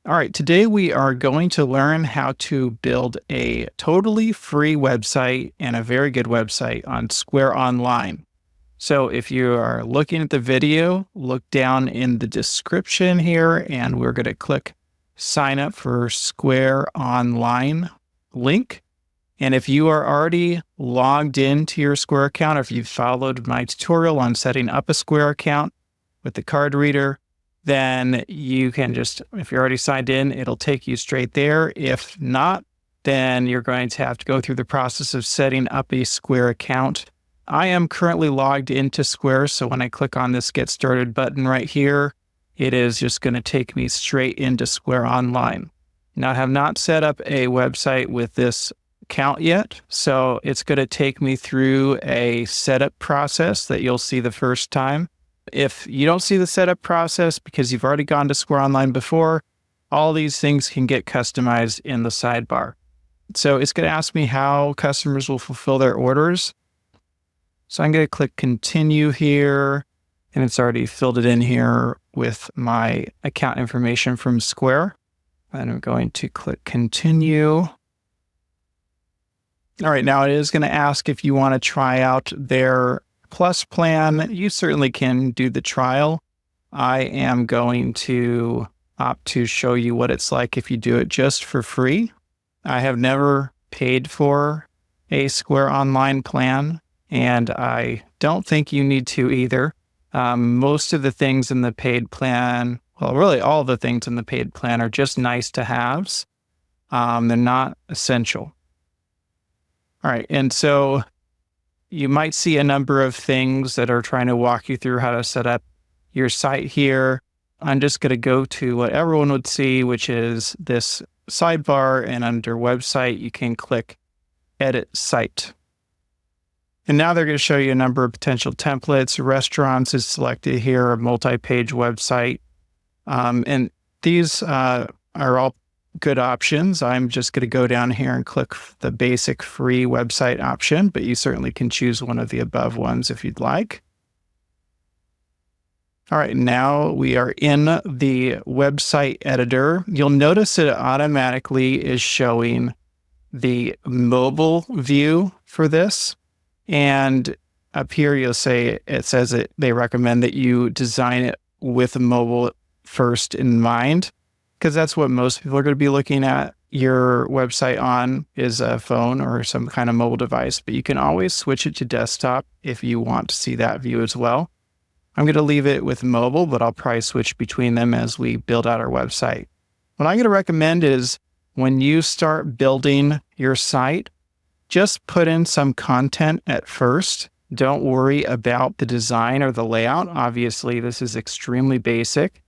All right, today we are going to learn how to build a totally free website and a very good website on Square Online. So if you are looking at the video, look down in the description here and we're going to click sign up for Square Online link. And if you are already logged into your Square account, or if you've followed my tutorial on setting up a Square account with the card reader, then you can just, if you're already signed in, it'll take you straight there. If not, then you're going to have to go through the process of setting up a Square account. I am currently logged into Square, so when I click on this Get Started button right here, it is just going to take me straight into Square Online. Now, I have not set up a website with this account yet, so it's going to take me through a setup process that you'll see the first time. If you don't see the setup process because you've already gone to Square Online before, all these things can get customized in the sidebar. So it's going to ask me how customers will fulfill their orders. So I'm going to click continue here, and it's already filled it in here with my account information from Square. And I'm going to click continue. All right, now it is going to ask if you want to try out their Plus plan. You certainly can do the trial. I am going to opt to show you what it's like if you do it just for free. I have never paid for a Square Online plan, and I don't think you need to either. Most of the things in the paid plan, well, really all the things in the paid plan are just nice to haves. They're not essential. All right, and so you might see a number of things that are trying to walk you through how to set up your site here. I'm just going to go to what everyone would see, which is this sidebar, and under website, you can click edit site. And now they're going to show you a number of potential templates. Restaurants is selected here, a multi-page website. And these are all good options. I'm just going to go down here and click the basic free website option, but you certainly can choose one of the above ones if you'd like. All right, now we are in the website editor. You'll notice it automatically is showing the mobile view for this. And up here, you'll say, it says that they recommend that you design it with mobile first in mind, because that's what most people are going to be looking at your website on, is a phone or some kind of mobile device, but you can always switch it to desktop if you want to see that view as well. I'm going to leave it with mobile, but I'll probably switch between them as we build out our website. What I'm going to recommend is when you start building your site, just put in some content at first. Don't worry about the design or the layout. Obviously, this is extremely basic.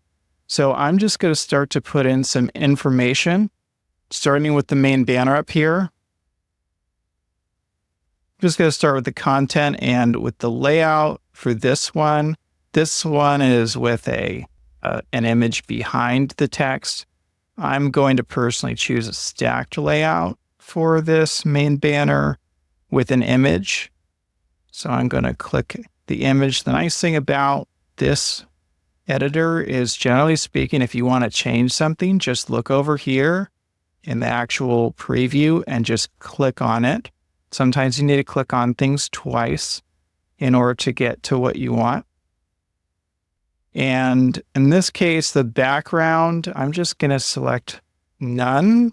So I'm just going to start to put in some information, starting with the main banner up here. I'm just going to start with the content and with the layout for this one. This one is with an image behind the text. I'm going to personally choose a stacked layout for this main banner with an image. So I'm going to click the image. The nice thing about this editor is, generally speaking, if you want to change something, just look over here in the actual preview and just click on it. Sometimes you need to click on things twice in order to get to what you want. And in this case, the background, I'm just going to select none,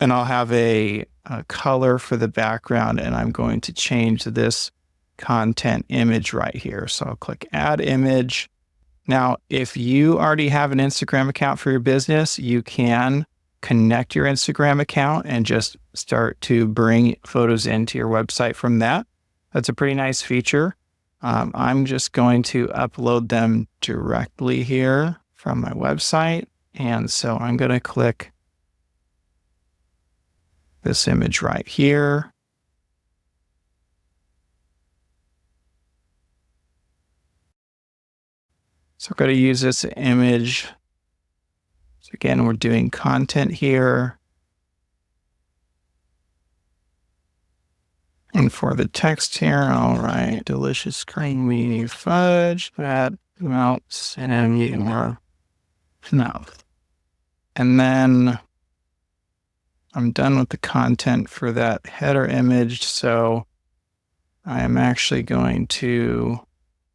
and I'll have a color for the background, and I'm going to change this content image right here. So I'll click add image. Now, if you already have an Instagram account for your business, you can connect your Instagram account and just start to bring photos into your website from that. That's a pretty nice feature. I'm just going to upload them directly here from my website. And so I'm going to click this image right here. So we're going to use this image. So again, we're doing content here. And for the text here, all right, delicious creamy fudge that melts in your mouth. And then I'm done with the content for that header image. So I am actually going to,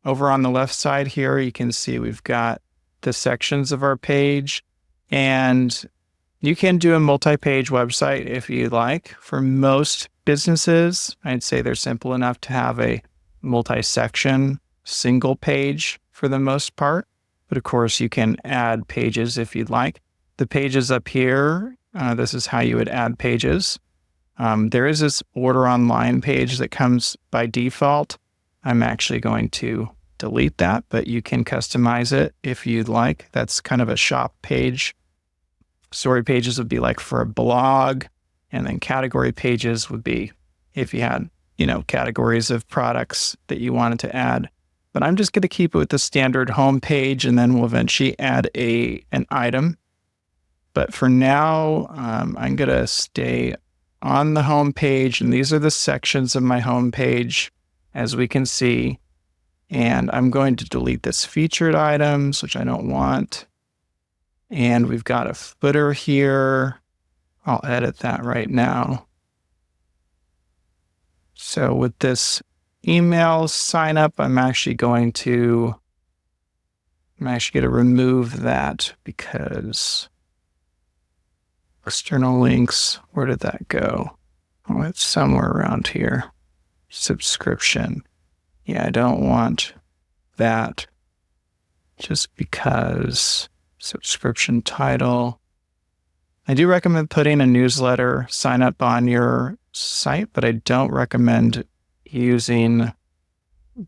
over on the left side here, you can see we've got the sections of our page, and you can do a multi-page website if you like. For most businesses, I'd say they're simple enough to have a multi-section single page for the most part. But of course, you can add pages if you'd like. The pages up here, this is how you would add pages. There is this order online page that comes by default. I'm actually going to delete that, but you can customize it if you'd like. That's kind of a shop page. Story pages would be like for a blog, and then category pages would be if you had, categories of products that you wanted to add. But I'm just going to keep it with the standard home page, and then we'll eventually add an item. But for now, I'm going to stay on the home page, and these are the sections of my home page, as we can see. And I'm going to delete this featured items, which I don't want. And we've got a footer here. I'll edit that right now. So with this email sign up, I'm actually going to remove that because external links, where did that go? Oh, it's somewhere around here. Subscription. Yeah, I don't want that just because. Subscription title. I do recommend putting a newsletter sign up on your site, but I don't recommend using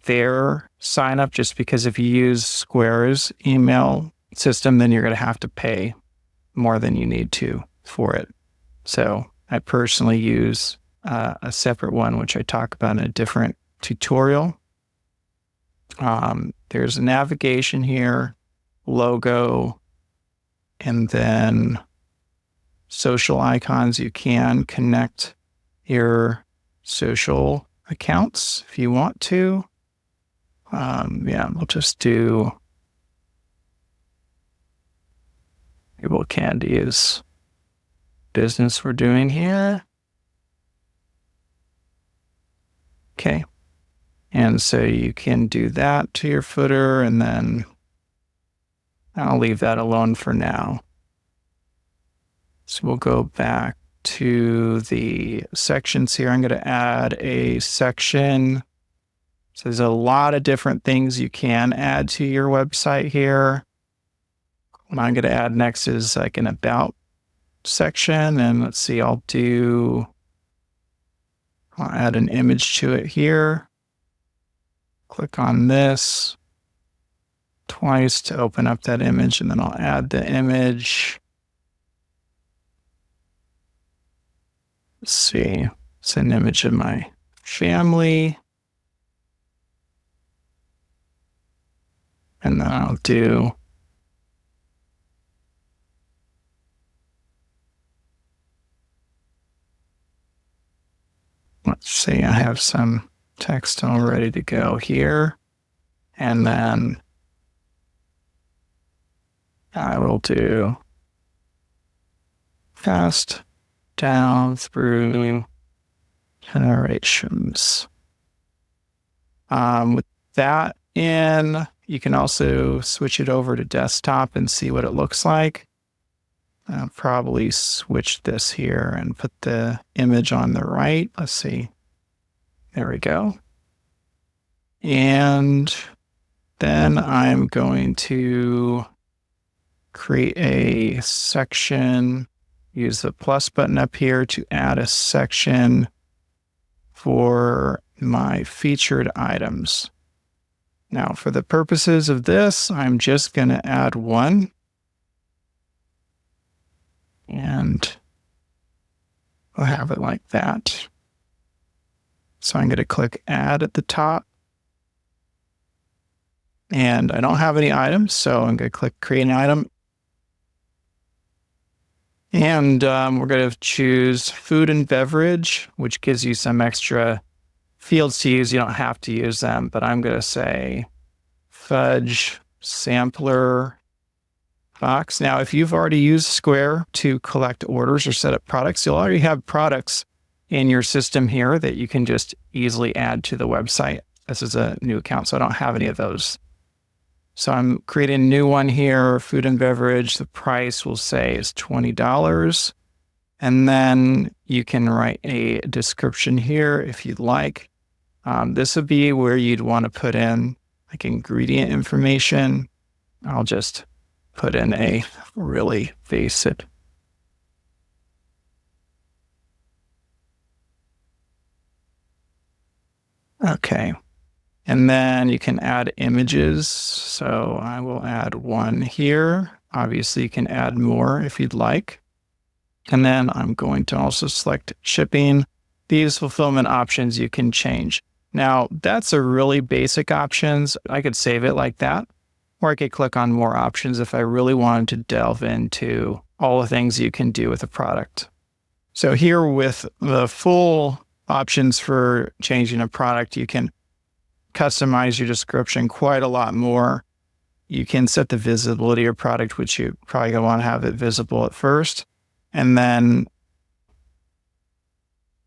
their sign up just because if you use Square's email system, then you're going to have to pay more than you need to for it. So I personally use a separate one, which I talk about in a different tutorial. There's a navigation here, logo, and then social icons. You can connect your social accounts if you want to. We'll just do Table Candy is business we're doing here. Okay. And so you can do that to your footer, and then I'll leave that alone for now. So we'll go back to the sections here. I'm going to add a section. So there's a lot of different things you can add to your website here. What I'm going to add next is like an about section. And let's see, I'll add an image to it here. Click on this twice to open up that image, and then I'll add the image. Let's see, it's an image of my family. And then I'll do let's see, I have some text all ready to go here. And then I will do fast down through generations. With that in, you can also switch it over to desktop and see what it looks like. I'll probably switch this here and put the image on the right. Let's see. There we go. And then I'm going to create a section, use the plus button up here to add a section for my featured items. Now, for the purposes of this, I'm just going to add one. And I'll have it like that. So I'm going to click add at the top. And I don't have any items, so I'm going to click create an item. And we're going to choose food and beverage, which gives you some extra fields to use. You don't have to use them, but I'm going to say fudge sampler box. Now, if you've already used Square to collect orders or set up products, you'll already have products in your system here that you can just easily add to the website. This is a new account, so I don't have any of those. So I'm creating a new one here, food and beverage. The price we'll say is $20. And then you can write a description here if you'd like. This would be where you'd want to put in like ingredient information. I'll just put in a really basic. Okay. And then you can add images. So I will add one here. Obviously, you can add more if you'd like. And then I'm going to also select shipping. These fulfillment options you can change. Now, that's a really basic options. I could save it like that, or I could click on more options if I really wanted to delve into all the things you can do with a product. So here with the full options for changing a product, you can customize your description quite a lot more. You can set the visibility of your product, which you probably want to have it visible at first. And then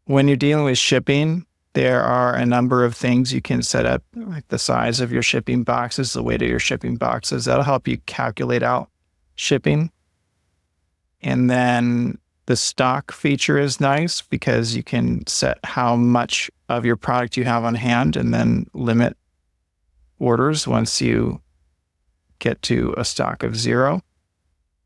when you're dealing with shipping, there are a number of things you can set up, like the size of your shipping boxes, the weight of your shipping boxes. That'll help you calculate out shipping. And then the stock feature is nice because you can set how much of your product you have on hand and then limit orders once you get to a stock of 0.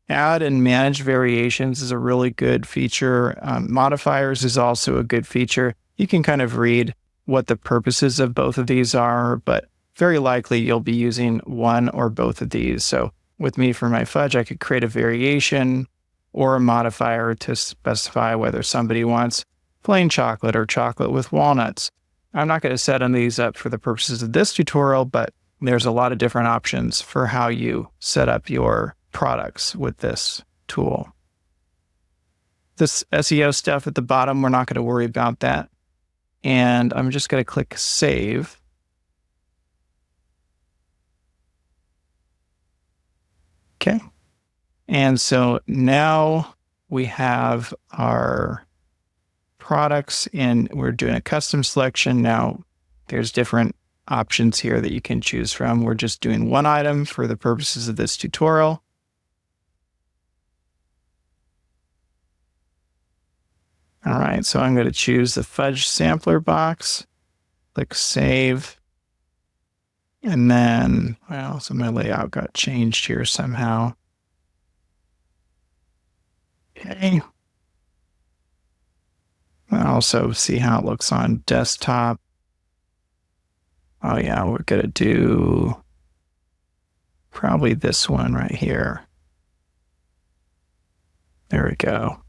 Add and manage variations is a really good feature. Modifiers is also a good feature. You can kind of read what the purposes of both of these are, but very likely you'll be using one or both of these. So with me for my fudge, I could create a variation or a modifier to specify whether somebody wants plain chocolate or chocolate with walnuts. I'm not going to set these up for the purposes of this tutorial, but there's a lot of different options for how you set up your products with this tool. This SEO stuff at the bottom, we're not going to worry about that. And I'm just going to click save. Okay. And so now we have our products and we're doing a custom selection. Now there's different options here that you can choose from. We're just doing one item for the purposes of this tutorial. All right, so I'm going to choose the fudge sampler box, click save, and then, well, so my layout got changed here somehow. Okay. I'll also see how it looks on desktop. Oh yeah, we're going to do probably this one right here. There we go.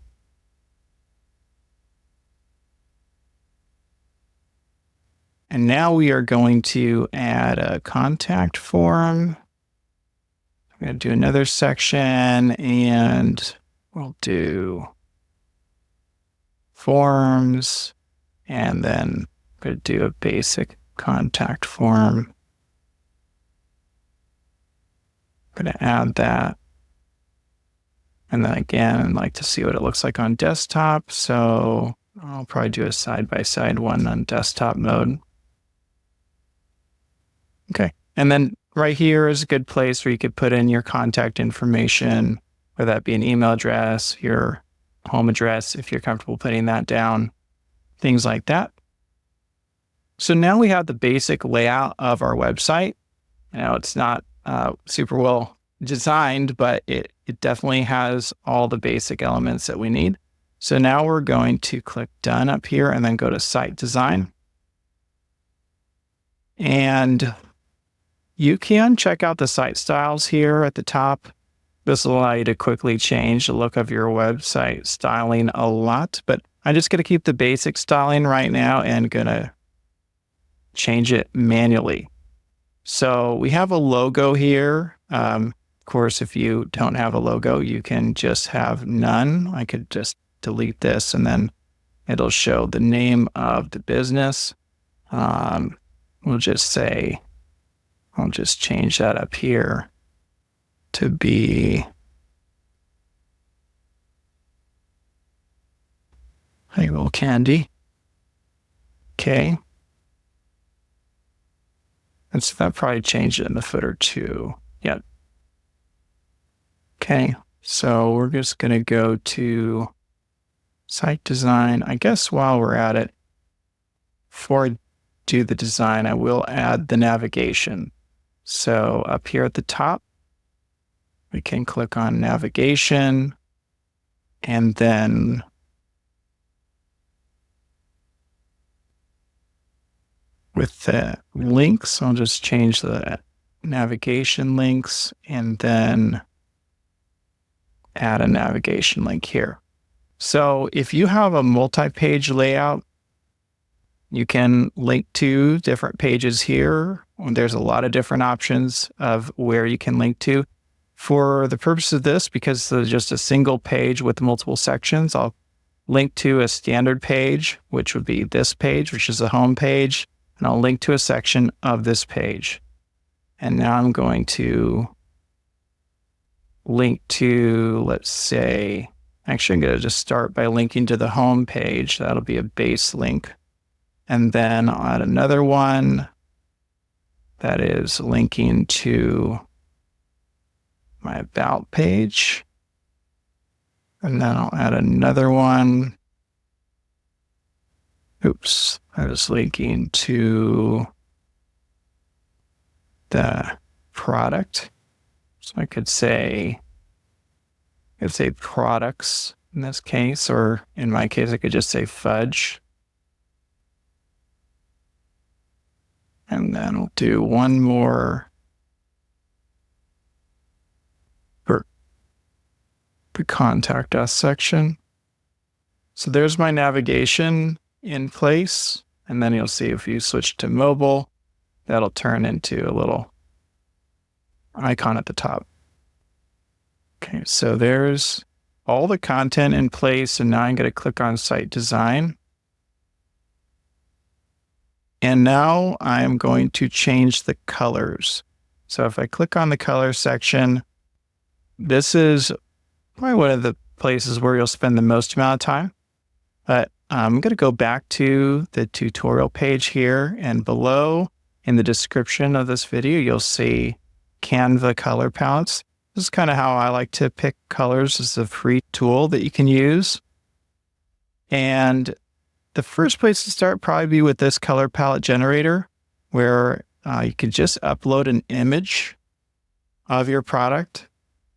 And now we are going to add a contact form. I'm going to do another section and we'll do forms and then I'm going to do a basic contact form. I'm going to add that. And then again, I'd like to see what it looks like on desktop. So I'll probably do a side-by-side one on desktop mode. Okay. And then right here is a good place where you could put in your contact information, whether that be an email address, your home address, if you're comfortable putting that down, things like that. So now we have the basic layout of our website. It's not super well designed, but it definitely has all the basic elements that we need. So now we're going to click done up here and then go to site design. And you can check out the site styles here at the top. This will allow you to quickly change the look of your website styling a lot, but I'm just going to keep the basic styling right now and going to change it manually. So we have a logo here. Of course, if you don't have a logo, you can just have none. I could just delete this and then it'll show the name of the business. We'll just say, I'll just change that up here to be Hey, little candy. Okay. And so that probably changed it in the footer too. Yeah. Okay. So we're just going to go to site design. I guess while we're at it, before I do the design, I will add the navigation. So up here at the top, we can click on navigation, and then with the links, I'll just change the navigation links and then add a navigation link here. So if you have a multi-page layout, you can link to different pages here. There's a lot of different options of where you can link to. For the purpose of this, because there's just a single page with multiple sections, I'll link to a standard page, which would be this page, which is the home page, and I'll link to a section of this page. And now I'm going to link to, let's say, actually I'm going to just start by linking to the home page. That'll be a base link. And then I'll add another one that is linking to my about page. And then I'll add another one. Oops, I was linking to the product. So I could say, products in this case, or in my case, I could just say fudge. And then we'll do one more for the contact us section. So there's my navigation in place. And then you'll see if you switch to mobile, that'll turn into a little icon at the top. Okay, so there's all the content in place. And now I'm going to click on site design. And now I'm going to change the colors. So if I click on the color section, this is probably one of the places where you'll spend the most amount of time. But I'm going to go back to the tutorial page here, and below in the description of this video, you'll see Canva color palettes. This is kind of how I like to pick colors. It's a free tool that you can use. And the first place to start probably be with this color palette generator, where you could just upload an image of your product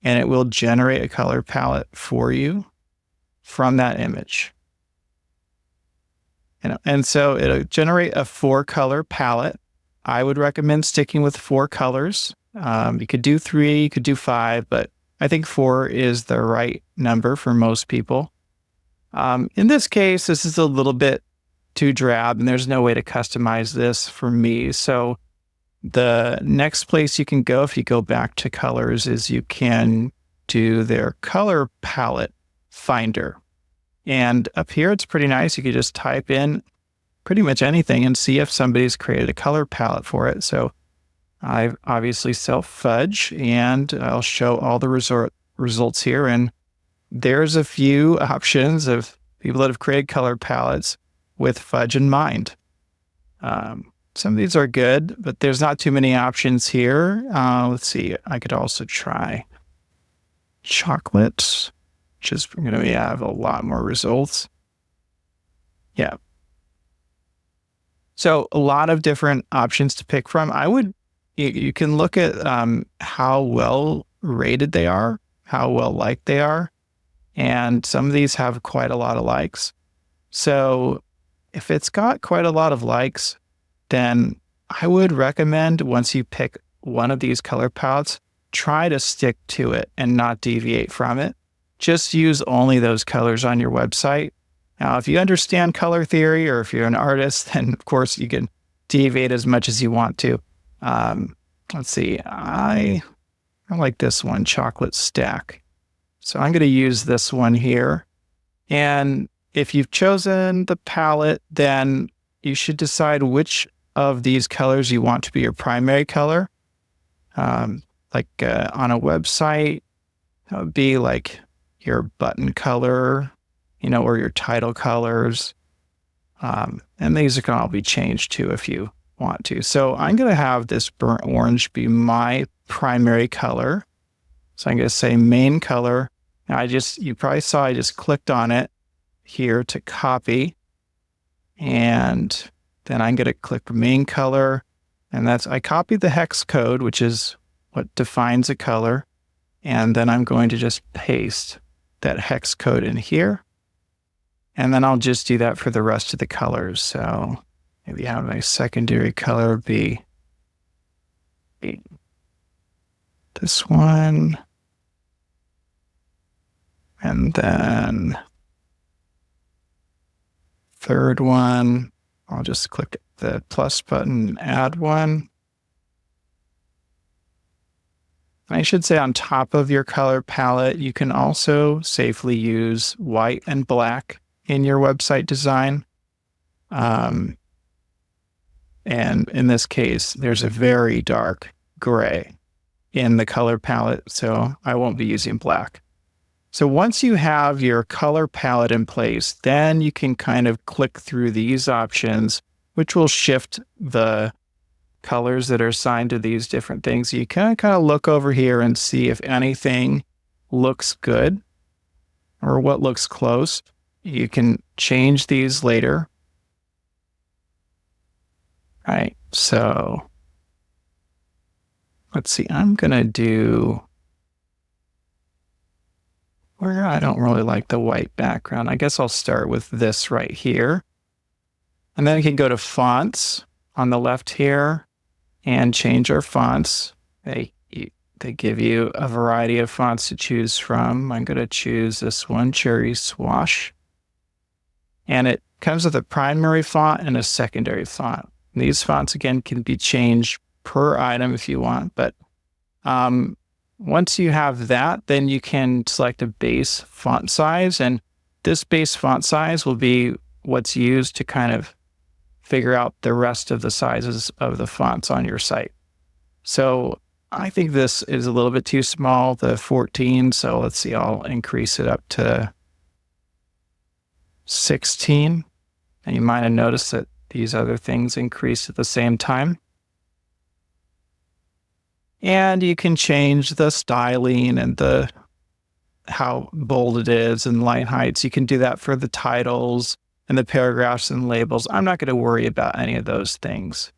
and it will generate a color palette for you from that image. And so it'll generate a 4-color palette. I would recommend sticking with 4 colors. You could do 3, you could do 5, but I think 4 is the right number for most people. In this case, this is a little bit too drab, and there's no way to customize this for me. So the next place you can go, if you go back to colors, is you can do their color palette finder. And up here, it's pretty nice. You can just type in pretty much anything and see if somebody's created a color palette for it. So I obviously sell fudge, and I'll show all the results here. And there's a few options of people that have created color palettes with fudge in mind. Some of these are good, but there's not too many options here. Let's see. I could also try chocolate, which is going to have a lot more results. Yeah. So a lot of different options to pick from. You can look at how well rated they are, how well liked they are. And some of these have quite a lot of likes. So if it's got quite a lot of likes, then I would recommend, once you pick one of these color palettes, try to stick to it and not deviate from it. Just use only those colors on your website. Now, if you understand color theory, or if you're an artist, then of course you can deviate as much as you want to. Let's see. I like this one, chocolate stack. So I'm going to use this one here. And if you've chosen the palette, then you should decide which of these colors you want to be your primary color. On a website, that would be like your button color. or your title colors. And these can all be changed too if you want to. So I'm going to have this burnt orange be my primary color. So I'm going to say main color. Now you probably saw I just clicked on it here to copy. And then I'm going to click main color. And I copied the hex code, which is what defines a color. And then I'm going to just paste that hex code in here. And then I'll just do that for the rest of the colors. So maybe have my secondary color be this one. And then third one, I'll just click the plus button and add one. I should say on top of your color palette, you can also safely use white and black in your website design. And in this case, there's a very dark gray in the color palette, so I won't be using black. So once you have your color palette in place, then you can kind of click through these options, which will shift the colors that are assigned to these different things. You can kind of look over here and see if anything looks good or what looks close. You can change these later. All right, so let's see, I'm going to do where I don't really like the white background. I guess I'll start with this right here. And then we can go to fonts on the left here and change our fonts. They give you a variety of fonts to choose from. I'm going to choose this one, Cherry Swash. And it comes with a primary font and a secondary font. These fonts, again, can be changed per item if you want. But once you have that, then you can select a base font size. And this base font size will be what's used to kind of figure out the rest of the sizes of the fonts on your site. So I think this is a little bit too small, the 14. So let's see, I'll increase it up to 16. And you might have noticed that these other things increase at the same time. And you can change the styling and how bold it is and line heights. You can do that for the titles and the paragraphs and labels. I'm not going to worry about any of those things.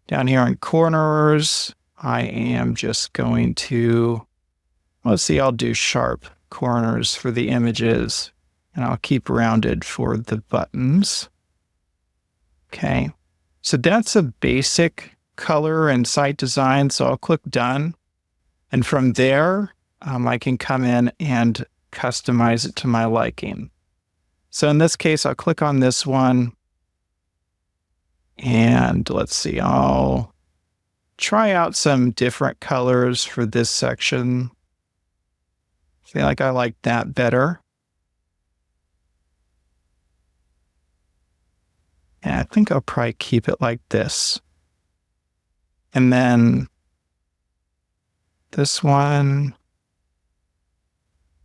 Down here on corners, I am just going to, let's see, I'll do sharp corners for the images, and I'll keep rounded for the buttons. Okay, so that's a basic color and site design. So I'll click done. And from there, I can come in and customize it to my liking. So in this case, I'll click on this one. And let's see, I'll try out some different colors for this section. I feel like I like that better. And I think I'll probably keep it like this. And then this one,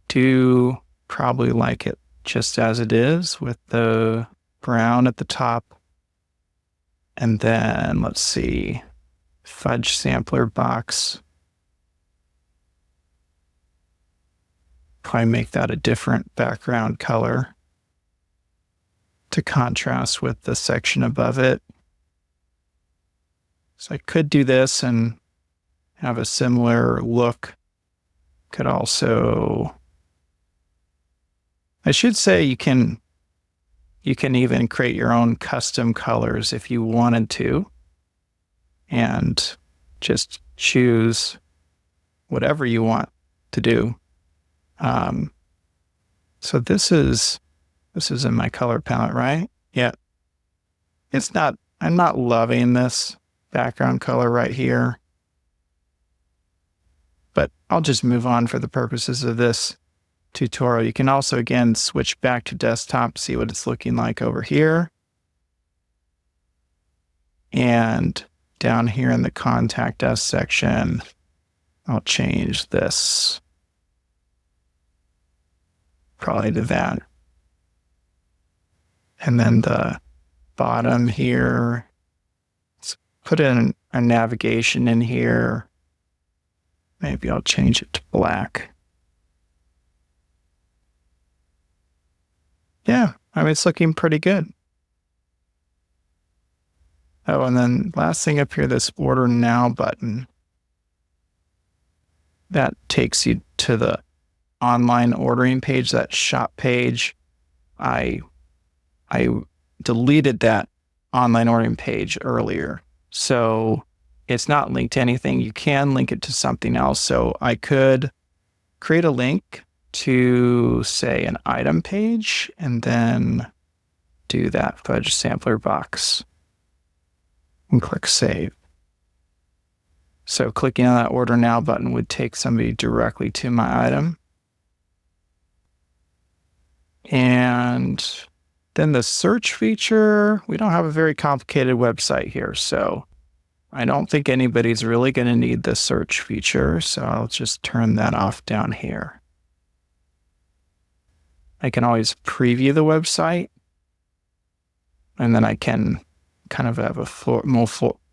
do probably like it just as it is with the brown at the top. And then let's see, fudge sampler box. Probably make that a different background color to contrast with the section above it. So I could do this and have a similar look. Could also, I should say you can even create your own custom colors if you wanted to, and just choose whatever you want to do. So this is in my color palette, right? Yeah. I'm not loving this background color right here, but I'll just move on for the purposes of this tutorial. You can also, again, switch back to desktop, see what it's looking like over here. And down here in the contact us section, I'll change this probably to that. And then the bottom here, let's put in a navigation in here. Maybe I'll change it to black. Yeah, I mean, it's looking pretty good. Oh, and then last thing up here, this Order Now button. That takes you to the online ordering page, that shop page. I deleted that online ordering page earlier, so it's not linked to anything. You can link it to something else. So I could create a link to, say, an item page, and then do that fudge sampler box and click save. So clicking on that Order Now button would take somebody directly to my item. And then the search feature, we don't have a very complicated website here, so I don't think anybody's really going to need the search feature, so I'll just turn that off down here. I can always preview the website, and then I can kind of have a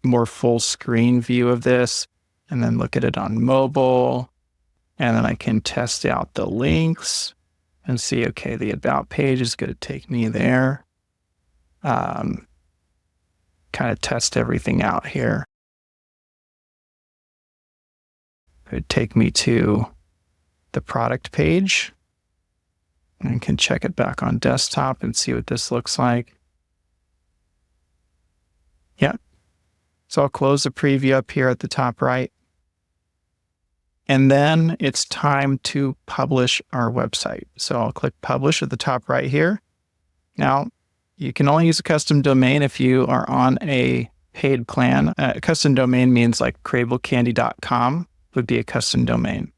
more full screen view of this, and then look at it on mobile, and then I can test out the links and see, okay, the About page is going to take me there. Kind of test everything out here. It would take me to the product page, and I can check it back on desktop and see what this looks like. Yeah. So I'll close the preview up here at the top right. And then it's time to publish our website. So I'll click publish at the top right here. Now, you can only use a custom domain if you are on a paid plan. A custom domain means like crablecandy.com would be a custom domain.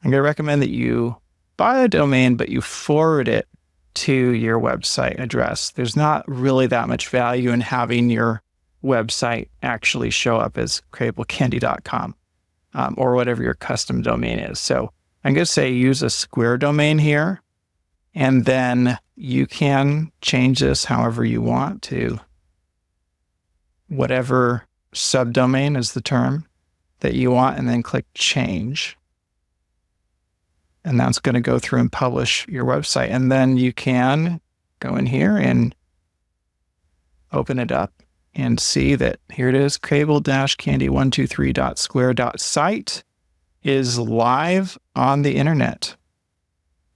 I'm going to recommend that you buy a domain, but you forward it to your website address. There's not really that much value in having your website actually show up as crablecandy.com or whatever your custom domain is. So I'm going to say use a Square domain here, and then you can change this however you want to whatever subdomain is the term that you want, and then click change. And that's going to go through and publish your website. And then you can go in here and open it up and see that here it is, crable-candy123.square.site is live on the internet.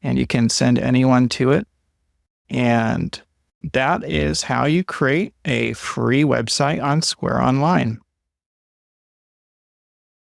And you can send anyone to it. And that is how you create a free website on Square Online.